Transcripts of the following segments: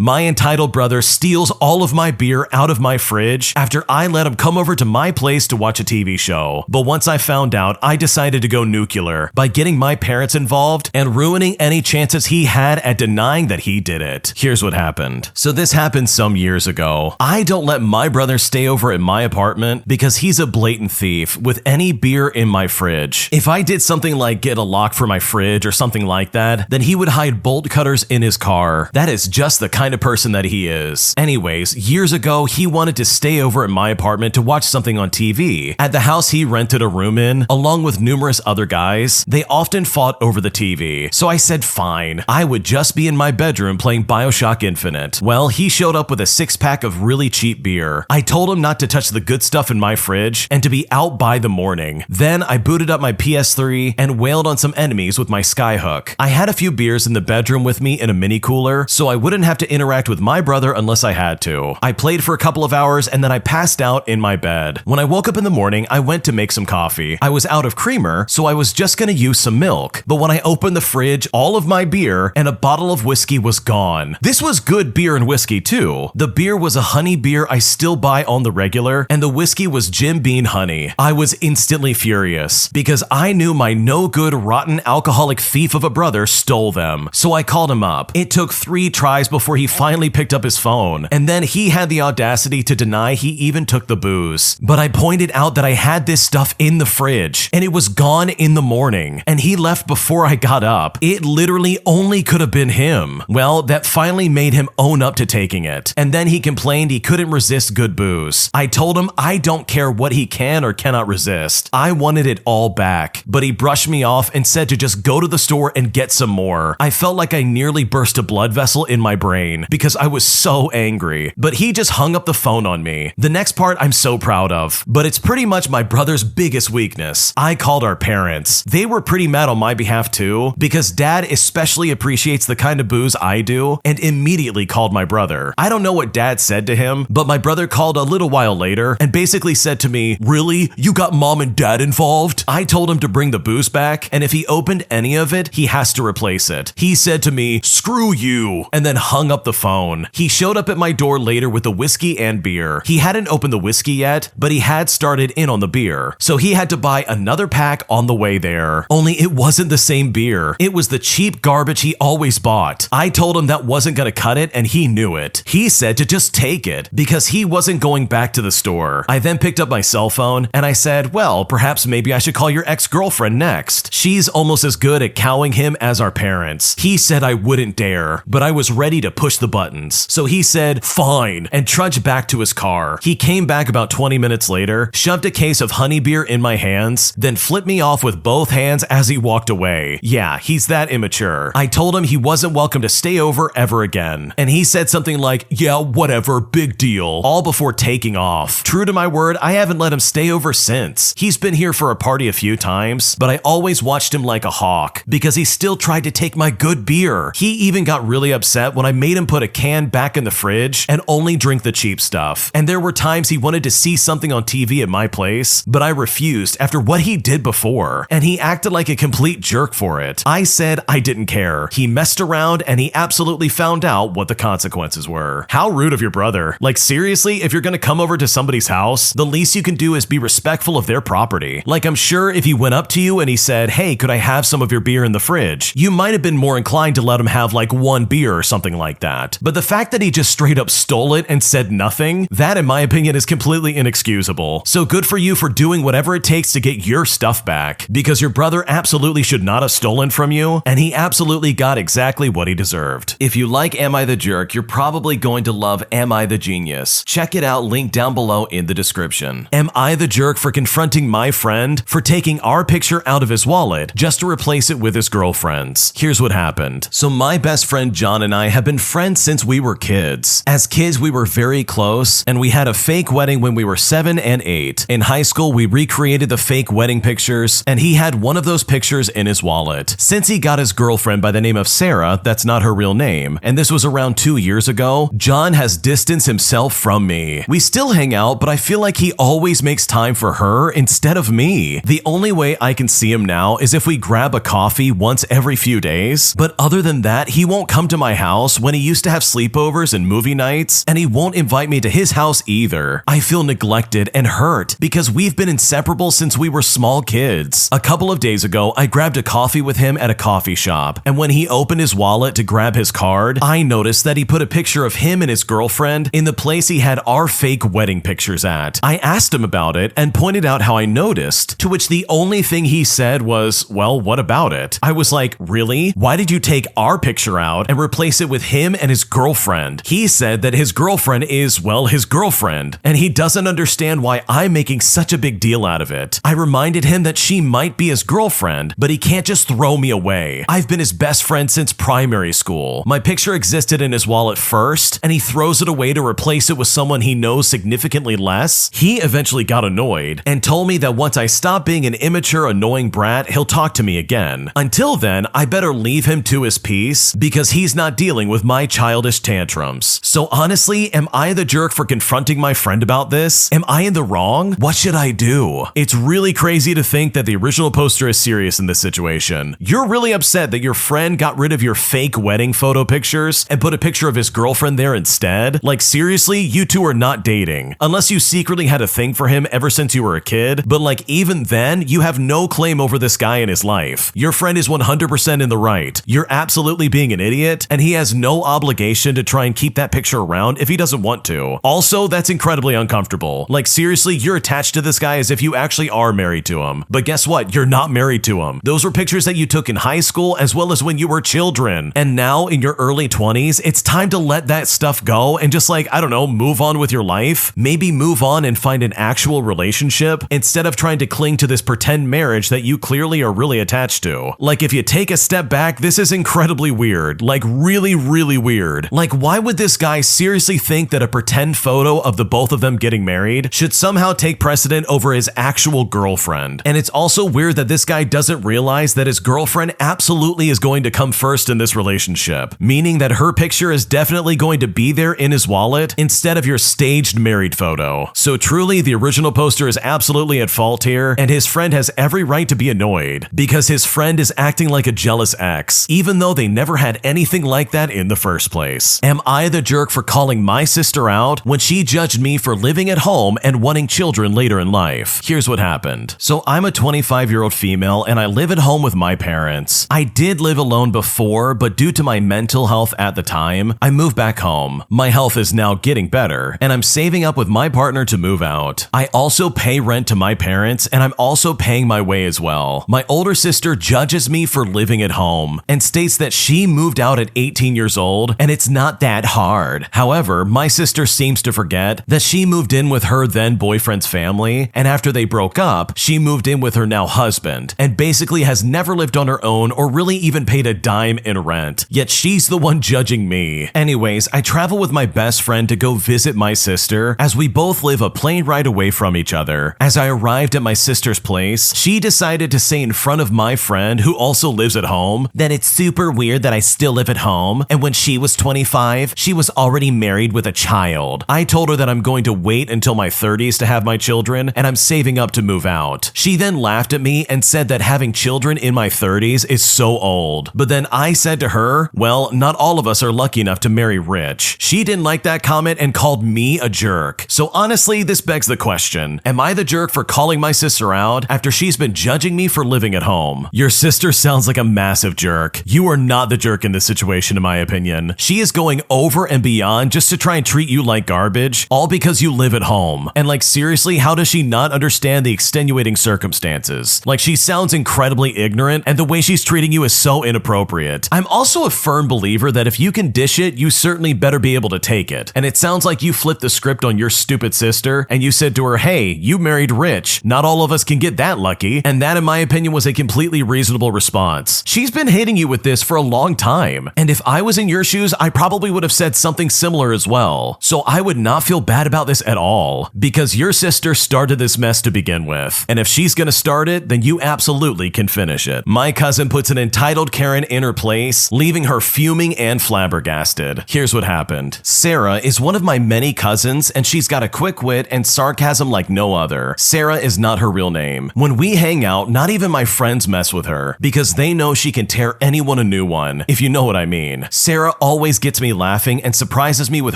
My entitled brother steals all of my beer out of my fridge after I let him come over to my place to watch a TV show. But once I found out, I decided to go nuclear by getting my parents involved and ruining any chances he had at denying that he did it. Here's what happened. So this happened some years ago. I don't let my brother stay over at my apartment because he's a blatant thief with any beer in my fridge. If I did something like get a lock for my fridge or something like that, then he would hide bolt cutters in his car. That is just the kind of person that he is. Anyways, years ago, he wanted to stay over at my apartment to watch something on TV. At the house he rented a room in, along with numerous other guys, they often fought over the TV. So I said fine, I would just be in my bedroom playing BioShock Infinite. Well, he showed up with a 6-pack of really cheap beer. I told him not to touch the good stuff in my fridge and to be out by the morning. Then I booted up my PS3 and wailed on some enemies with my skyhook. I had a few beers in the bedroom with me in a mini cooler, so I wouldn't have to interact with my brother unless I had to. I played for a couple of hours and then I passed out in my bed. When I woke up in the morning, I went to make some coffee. I was out of creamer, so I was just gonna use some milk. But when I opened the fridge, all of my beer and a bottle of whiskey was gone. This was good beer and whiskey too. The beer was a honey beer I still buy on the regular, and the whiskey was Jim Beam honey. I was instantly furious because I knew my no good, rotten, alcoholic thief of a brother stole them. So I called him up. It took 3 tries before he finally picked up his phone, and then he had the audacity to deny he even took the booze. But I pointed out that I had this stuff in the fridge, and it was gone in the morning, and he left before I got up. It literally only could have been him. Well, that finally made him own up to taking it, and then he complained he couldn't resist good booze. I told him I don't care what he can or cannot resist. I wanted it all back, but he brushed me off and said to just go to the store and get some more. I felt like I nearly burst a blood vessel in my brain because I was so angry, but he just hung up the phone on me. The next part I'm so proud of, but it's pretty much my brother's biggest weakness. I called our parents. They were pretty mad on my behalf too, because dad especially appreciates the kind of booze I do and immediately called my brother. I don't know what dad said to him, but my brother called a little while later and basically said to me, "Really? You got mom and dad involved?" I told him to bring the booze back, and if he opened any of it, he has to replace it. He said to me, "Screw you," and then hung up the phone. He showed up at my door later with the whiskey and beer. He hadn't opened the whiskey yet, but he had started in on the beer, so he had to buy another pack on the way there. Only it wasn't the same beer. It was the cheap garbage he always bought. I told him that wasn't gonna cut it, and he knew it. He said to just take it because he wasn't going back to the store. I then picked up my cell phone and I said, well, perhaps maybe I should call your ex-girlfriend next. She's almost as good at cowing him as our parents. He said I wouldn't dare, but I was ready to push the buttons. So he said, fine, and trudged back to his car. He came back about 20 minutes later, shoved a case of honey beer in my hands, then flipped me off with both hands as he walked away. Yeah, he's that immature. I told him he wasn't welcome to stay over ever again. And he said something like, yeah, whatever, big deal, all before taking off. True to my word, I haven't let him stay over since. He's been here for a party a few times, but I always watched him like a hawk because he still tried to take my good beer. He even got really upset when I made him put a can back in the fridge and only drink the cheap stuff. And there were times he wanted to see something on TV at my place, but I refused after what he did before, and he acted like a complete jerk for it. I said I didn't care. He messed around and he absolutely found out what the consequences were. How rude of your brother. Like seriously, if you're gonna come over to somebody's house, the least you can do is be respectful of their property. Like I'm sure if he went up to you and he said, hey, could I have some of your beer in the fridge? You might have been more inclined to let him have like one beer or something like that. But the fact that he just straight up stole it and said nothing, that in my opinion is completely inexcusable. So good for you for doing whatever it takes to get your stuff back, because your brother absolutely should not have stolen from you, and he absolutely got exactly what he deserved. If you like Am I the Jerk, you're probably going to love Am I the Genius. Check it out, link down below in the description. Am I the jerk for confronting my friend for taking our picture out of his wallet just to replace it with his girlfriend's? Here's what happened. So my best friend John and I have been friends since we were kids. As kids, we were very close, and we had a fake wedding when we were 7 and 8. In high school, we recreated the fake wedding pictures, and he had one of those pictures in his wallet. Since he got his girlfriend by the name of Sarah, that's not her real name, and this was around 2 years ago, John has distanced himself from me. We still hang out, but I feel like he always makes time for her instead of me. The only way I can see him now is if we grab a coffee once every few days, but other than that, he won't come to my house when he used to have sleepovers and movie nights, and he won't invite me to his house either. I feel neglected and hurt because we've been inseparable since we were small kids. A couple of days ago, I grabbed a coffee with him at a coffee shop, and when he opened his wallet to grab his card, I noticed that he put a picture of him and his girlfriend in the place he had our fake wedding pictures at. I asked him about it and pointed out how I noticed, to which the only thing he said was, well, what about it? I was like, really? Why did you take our picture out and replace it with him and his girlfriend? He said that his girlfriend is, well, his girlfriend, and he doesn't understand why I'm making such a big deal out of it. I reminded him that she might be his girlfriend, but he can't just throw me away. I've been his best friend since primary school. My picture existed in his wallet first, and he throws it away to replace it with someone he knows significantly less. He eventually got annoyed and told me that once I stop being an immature, annoying brat, he'll talk to me again. Until then, I better leave him to his peace because he's not dealing with my childish tantrums. So honestly, am I the jerk for confronting my friend about this? Am I in the wrong? What should I do? It's really crazy to think that the original poster is serious in this situation. You're really upset that your friend got rid of your fake wedding photo pictures and put a picture of his girlfriend there instead? Like seriously, you two are not dating. Unless you secretly had a thing for him ever since you were a kid, but like even then, you have no claim over this guy in his life. Your friend is 100% in the right. You're absolutely being an idiot, and he has no obligation to try and keep that picture around if he doesn't want to. Also, that's incredibly uncomfortable. Like seriously, you're attached to this guy as if you actually are married to him. But guess what? You're not married to him. Those were pictures that you took in high school as well as when you were children. And now in your early 20s, it's time to let that stuff go and just like, I don't know, move on with your life. Maybe move on and find an actual relationship instead of trying to cling to this pretend marriage that you clearly are really attached to. Like if you take a step back, this is incredibly weird. Like really, really weird. Like why would this guy seriously think that a pretend photo of the both of them getting married should somehow take precedent over his actual girlfriend? And it's also weird that this guy doesn't realize that his girlfriend absolutely is going to come first in this relationship, meaning that her picture is definitely going to be there in his wallet instead of your staged married photo. So truly, the original poster is absolutely at fault here, and his friend has every right to be annoyed because his friend is acting like a jealous ex, even though they never had anything like that in the first place. Am I the jerk for calling my sister out when she judged me for living at home and wanting children later in life? Here's what happened. So I'm a 25-year-old female and I live at home with my parents. I did live alone before, but due to my mental health at the time, I moved back home. My health is now getting better, and I'm saving up with my partner to move out. I also pay rent to my parents, and I'm also paying my way as well. My older sister judges me for living at home and states that she moved out at 18 years old and it's not that hard. However, my sister seems to forget that she moved in with her then boyfriend's family, and after they broke up, she moved in with her now husband and basically has never lived on her own or really even paid a dime in rent. Yet she's the one judging me. Anyways, I travel with my best friend to go visit my sister as we both live a plane ride away from each other. As I arrived at my sister's place, she decided to say in front of my friend, who also lives at home, that it's super weird that I still live at home, and when she was 25, she was already married with a child. I told her that I'm going to wait until my 30s to have my children, and I'm saving up to move out. She then laughed at me and said that having children in my 30s is so old. But then I said to her, well, not all of us are lucky enough to marry rich. She didn't like that comment and called me a jerk. So honestly, this begs the question, am I the jerk for calling my sister out after she's been judging me for living at home? Your sister sounds like a massive jerk. You are not the jerk in this situation, in my opinion. She is going over and beyond just to try and treat you like garbage, all because you live at home. And like seriously, how does she not understand the extenuating circumstances? Like she sounds incredibly ignorant, and the way she's treating you is so inappropriate. I'm also a firm believer that if you can dish it, you certainly better be able to take it. And it sounds like you flipped the script on your stupid sister and you said to her, hey, you married rich. Not all of us can get that lucky. And that, in my opinion, was a completely reasonable response. She's been hitting you with this for a long time. And if I was in your shoes, I probably would have said something similar as well. So I would not feel bad about this at all because your sister started this mess to begin with. And if she's gonna start it, then you absolutely can finish it. My cousin puts an entitled Karen in her place, leaving her fuming and flabbergasted. Here's what happened. Sarah is one of my many cousins, and she's got a quick wit and sarcasm like no other. Sarah is not her real name. When we hang out, not even my friends mess with her because they know she can tear anyone a new one, if you know what I mean. Sarah always gets me laughing and surprises me with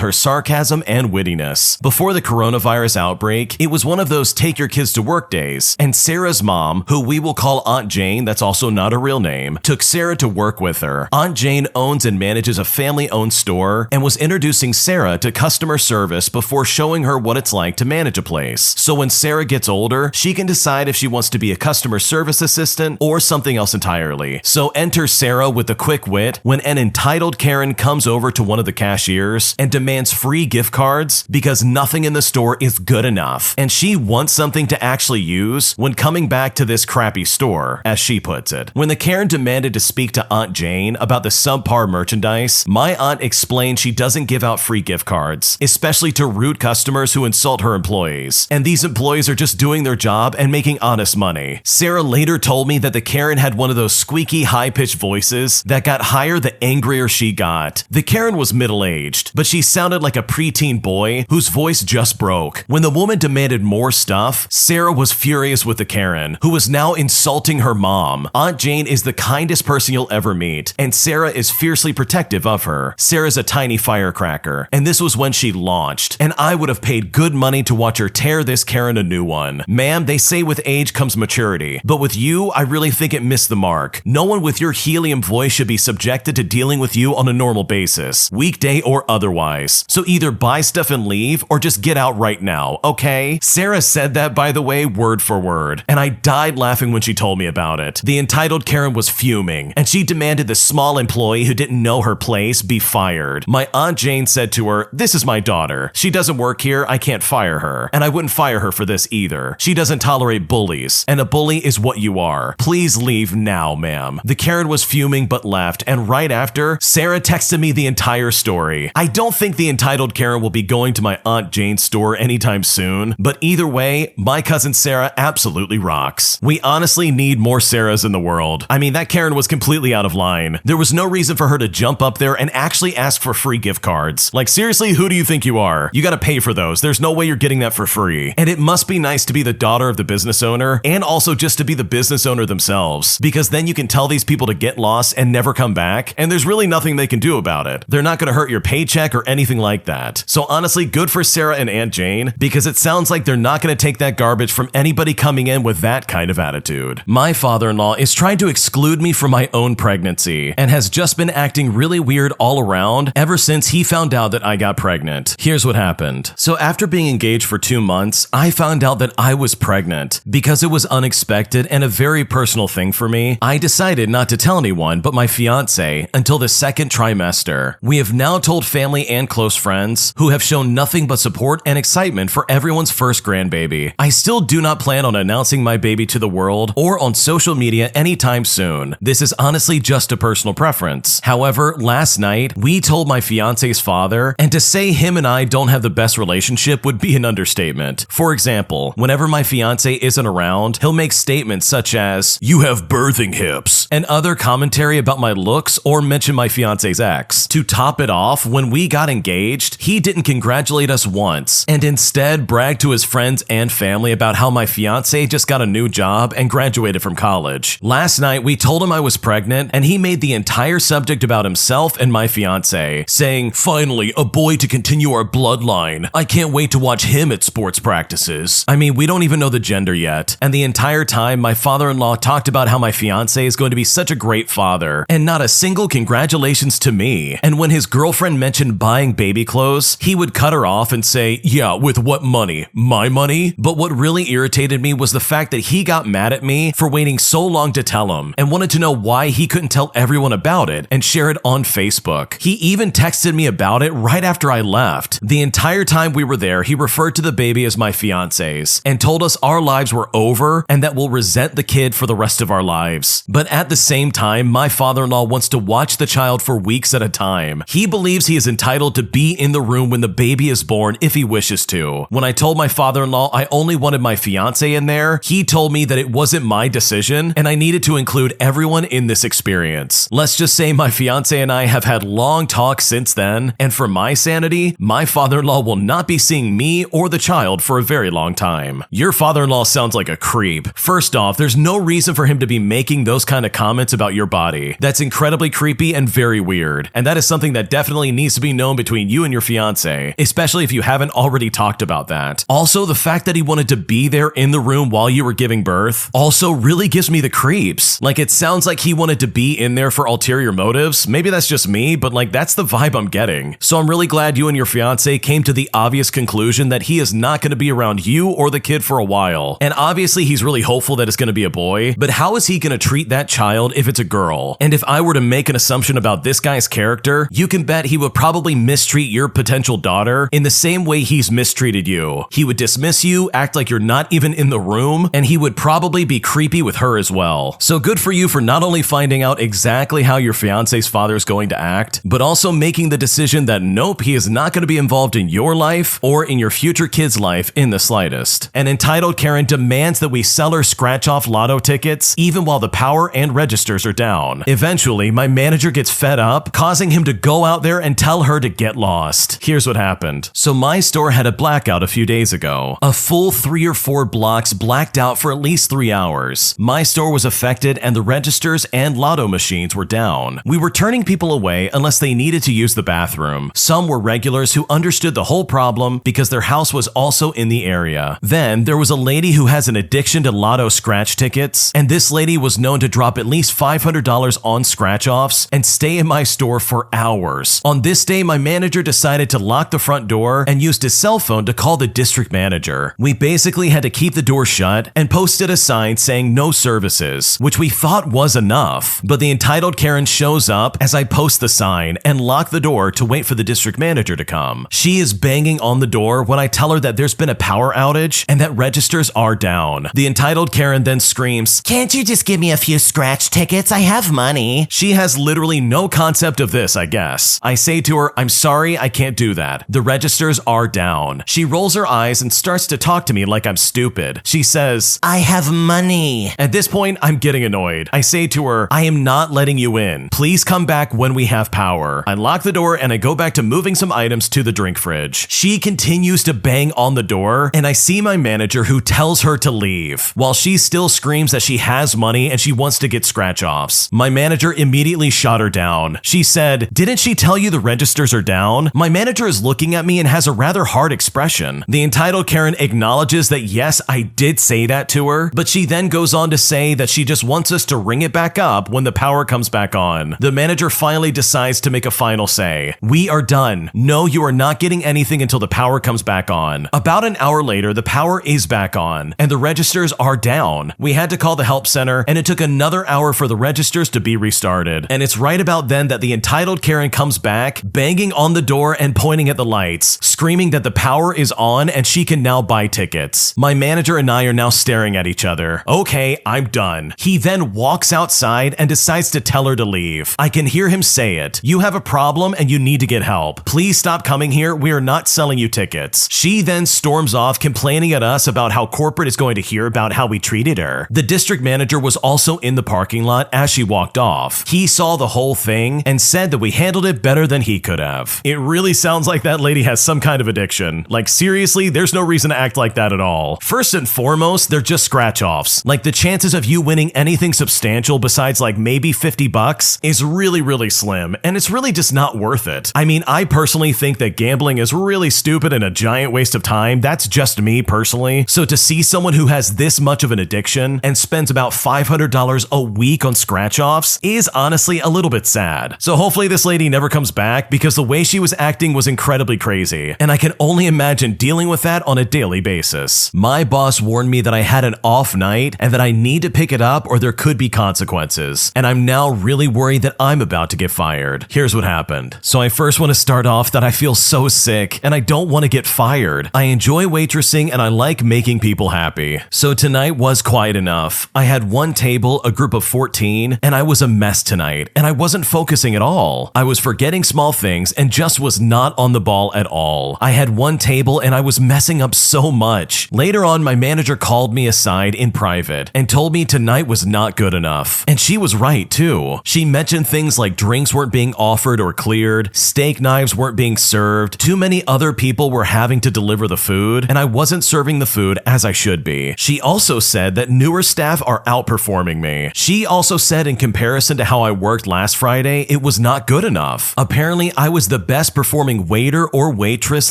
her sarcasm and wittiness. Before the coronavirus outbreak, it was one of those take your kids to work days, and Sarah's mom, who we will call Aunt Jane, that's also not a real name, took Sarah to work with her. Aunt Jane owns and manages a family-owned store and was introducing Sarah to customer service before showing her what it's like to manage a place. So when Sarah gets older, she can decide if she wants to be a customer service assistant or something else entirely. So enter Sarah with a quick wit when an entitled Karen comes over to one of the cashiers and demands free gift cards because nothing in the store is good enough, and she wants something to actually use when coming back to this crappy store, as she puts it. When the Karen demanded to speak to Aunt Jane about the subpar merchandise, my aunt explained she doesn't give out free gift cards, especially to rude customers who insult her employees, and these employees are just doing their job and making honest money. Sarah later told me that the Karen had one of those squeaky, high-pitched voices that got higher the angrier she got. The Karen was middle-aged, but she sounded like a preteen boy whose voice just broke. When the woman demanded more stuff, Sarah was furious with the Karen, who was now insulting her mom. Aunt Jane is the kindest person you'll ever meet, and Sarah is fiercely protective of her. Sarah's a tiny firecracker, and this was when she launched, and I would have paid good money to watch her tear this Karen a new one. Ma'am, they say with age comes maturity, but with you, I really think it missed the mark. No one with your helium voice should be subjected to dealing with you on a normal basis, weekday or otherwise. So either buy stuff and leave, or just get out right now, okay? Sarah said that, by the way, word for word, and I died laughing when she told me about it. The entitled Karen was fuming, and she demanded the small employee who didn't know her place be fired. My Aunt Jane said to her, "This is my daughter. She doesn't work here, I can't fire her. And I wouldn't fire her for this either. She doesn't tolerate bullies, and a bully is what you are. Please leave now, ma'am." The Karen was fuming but left, and right after, Sarah texted me the entire story. I don't think the entitled Karen will be going to my Aunt Jane's store anytime soon, but either way, my cousin Sarah absolutely rocks. We honestly need more Sarahs in the world. I mean, that Karen was completely out of line. There was no reason for her to jump up there and actually ask for free gift cards. Like, seriously, who do you think you are? You gotta pay for those. There's no way you're getting that for free. And it must be nice to be the daughter of the business owner, and also just to be the business owner themselves, because then you can tell these people to get lost and never come back, and there's really nothing they can do about it. They're not gonna hurt your paycheck or anything like that. So honestly, good for Sarah and Aunt Jane, because it sounds like they're not gonna take that garbage from anybody coming in with that kind of attitude. My father-in-law is trying to exclude me from my own pregnancy, and has just been acting really weird all around ever since he found out that I got pregnant. Here's what happened. So after being engaged for 2 months, I found out that I was pregnant. Because it was unexpected and a very personal thing for me, I decided not to tell anyone but my fiance until the second trimester. We have now told family and close friends, who have shown nothing but support and excitement for everyone's first grandbaby. I still do not plan on announcing my baby to the world or on social media anytime soon. This is honestly just a personal preference. However, last night, we told my fiance's father, and to say him and I don't have the best relationship would be an understatement. For example, whenever my fiance isn't around, he'll make statements such as, "You have birthing hips," and other commentary about my looks or mention my fiance's ex. To top it off, when we got engaged, he didn't congratulate us once, and instead bragged to his friends and family about how my fiance just got a new job and graduated from college. Last night, we told him I was pregnant, and he made the entire subject about himself and my fiance, saying, "Finally, a boy to continue our bloodline. I can't wait to watch him at sports practices." I mean, we don't even know the gender yet, and the entire time, my father-in-law talked about how my fiance is going to be such a great father, and not a single congratulations to me. And when his girlfriend mentioned buying baby clothes, he would cut her off and say, "Yeah, with what money? My money?" But what really irritated me was the fact that he got mad at me for waiting so long to tell him, and wanted to know why he couldn't tell everyone about it and share it on Facebook. He even texted me about it right after I left. The entire time we were there, he referred to the baby as my fiance's, and told us our lives were over and that we'll resent the kid for the rest of our lives. But at the same time, my father-in-law wants to watch the child for weeks at a time. He believes he is entitled to be in the room when the baby is born if he wishes to. When I told my father-in-law I only wanted my fiance in there, he told me that it wasn't my decision and I needed to include everyone in this experience. Let's just say my fiance and I have had long talks since then, and for my sanity, my father-in-law will not be seeing me or the child for a very long time. Your father-in-law sounds like a creep. First off, there's no reason for him to be making those kind of comments about your body. That's incredibly creepy and very weird. weird. And that is something that definitely needs to be known between you and your fiance, especially if you haven't already talked about that. Also, the fact that he wanted to be there in the room while you were giving birth also really gives me the creeps. Like, it sounds like he wanted to be in there for ulterior motives. Maybe that's just me, but like, that's the vibe I'm getting. So I'm really glad you and your fiance came to the obvious conclusion that he is not going to be around you or the kid for a while. And obviously he's really hopeful that it's going to be a boy, but how is he going to treat that child if it's a girl? And if I were to make an assumption about this guy's character, you can bet he would probably mistreat your potential daughter in the same way he's mistreated you. He would dismiss you, act like you're not even in the room, and he would probably be creepy with her as well. So good for you for not only finding out exactly how your fiance's father is going to act, but also making the decision that nope, he is not going to be involved in your life or in your future kid's life in the slightest. An entitled Karen demands that we sell her scratch-off lotto tickets even while the power and registers are down. Eventually, my manager gets fed up, causing him to go out there and tell her to get lost. Here's what happened. So my store had a blackout a few days ago. A full 3 or 4 blocks blacked out for at least 3 hours. My store was affected and the registers and lotto machines were down. We were turning people away unless they needed to use the bathroom. Some were regulars who understood the whole problem because their house was also in the area. Then there was a lady who has an addiction to lotto scratch tickets, and this lady was known to drop at least $500 on scratch-offs and stay in my store for hours. On this day, my manager decided to lock the front door and used his cell phone to call the district manager. We basically had to keep the door shut and posted a sign saying no services, which we thought was enough. But the entitled Karen shows up as I post the sign and lock the door to wait for the district manager to come. She is banging on the door when I tell her that there's been a power outage and that registers are down. The entitled Karen then screams, "Can't you just give me a few scratch tickets? I have money." She has literally no concept of this, I guess. I say to her, "I'm sorry, I can't do that. The registers are down." She rolls her eyes and starts to talk to me like I'm stupid. She says, "I have money." At this point, I'm getting annoyed. I say to her, "I am not letting you in. Please come back when we have power." I lock the door and I go back to moving some items to the drink fridge. She continues to bang on the door and I see my manager who tells her to leave, while she still screams that she has money and she wants to get scratch-offs. My manager immediately shot her down. She said, "Didn't she tell you the registers are down?" My manager is looking at me and has a rather hard expression. The entitled Karen acknowledges that yes, I did say that to her, but she then goes on to say that she just wants us to ring it back up when the power comes back on. The manager finally decides to make a final say. "We are done. No, you are not getting anything until the power comes back on." About an hour later, the power is back on and the registers are down. We had to call the help center and it took another hour for the registers to be restarted. And it's right about then that the entitled Karen comes back, banging on the door and pointing at the lights, screaming that the power is on and she can now buy tickets. My manager and I are now staring at each other. Okay, I'm done. He then walks outside and decides to tell her to leave. I can hear him say it. "You have a problem and you need to get help. Please stop coming here. We are not selling you tickets." She then storms off, complaining at us about how corporate is going to hear about how we treated her. The district manager was also in the parking lot as she walked off. He saw the whole thing and said that we handled it better than he could have. It really sounds like that lady has some kind of addiction. Like seriously, there's no reason to act like that at all. First and foremost, they're just scratch-offs. Like the chances of you winning anything substantial besides like maybe $50 is really slim, and it's really just not worth it. I mean, I personally think that gambling is really stupid and a giant waste of time. That's just me personally. So to see someone who has this much of an addiction and spends about $500 a week on scratch-offs is honestly a little bit sad. So hopefully this lady never comes back because the way she was acting was incredibly crazy, and I can only imagine dealing with that on a daily basis. My boss warned me that I had an off night and that I need to pick it up or there could be consequences, and I'm now really worried that I'm about to get fired. Here's what happened. So I first want to start off that I feel so sick and I don't want to get fired. I enjoy waitressing and I like making people happy. So tonight was quiet enough. I had one table, a group of 14, and I was a mess tonight, and I wasn't focusing at all. I was forgetting small things and just was not on the ball at all. I had one table and I was messing up so much. Later on, my manager called me aside in private and told me tonight was not good enough. And she was right too. She mentioned things like drinks weren't being offered or cleared, steak knives weren't being served, too many other people were having to deliver the food, and I wasn't serving the food as I should be. She also said that newer staff are outperforming me. She also said in comparison to how I worked last Friday, it it was not good enough. Apparently, I was the best performing waiter or waitress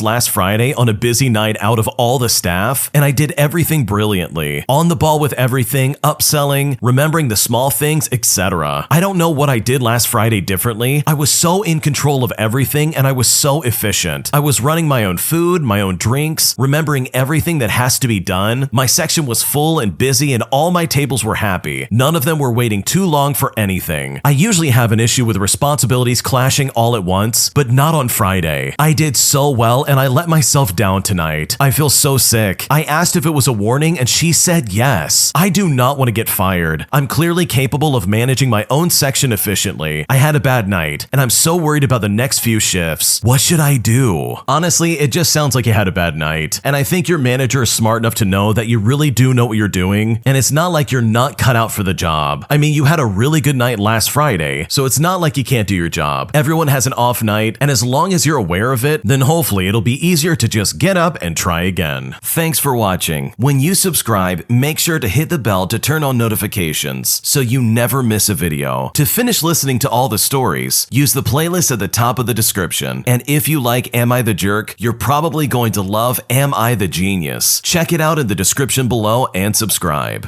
last Friday on a busy night out of all the staff, and I did everything brilliantly. On the ball with everything, upselling, remembering the small things, etc. I don't know what I did last Friday differently. I was so in control of everything, and I was so efficient. I was running my own food, my own drinks, remembering everything that has to be done. My section was full and busy, and all my tables were happy. None of them were waiting too long for anything. I usually have an issue with responsibilities clashing all at once, but not on Friday. I did so well, and I let myself down tonight. I feel so sick. I asked if it was a warning, and she said yes. I do not want to get fired. I'm clearly capable of managing my own section efficiently. I had a bad night, and I'm so worried about the next few shifts. What should I do? Honestly, it just sounds like you had a bad night, and I think your manager is smart enough to know that you really do know what you're doing, and it's not like you're not cut out for the job. I mean, you had a really good night last Friday, so it's not like you can't do your job. Everyone has an off night, and as long as you're aware of it, then hopefully it'll be easier to just get up and try again. Thanks for watching. When you subscribe, make sure to hit the bell to turn on notifications so you never miss a video. To finish listening to all the stories, use the playlist at the top of the description. And if you like Am I the Jerk, you're probably going to love Am I the Genius. Check it out in the description below and subscribe.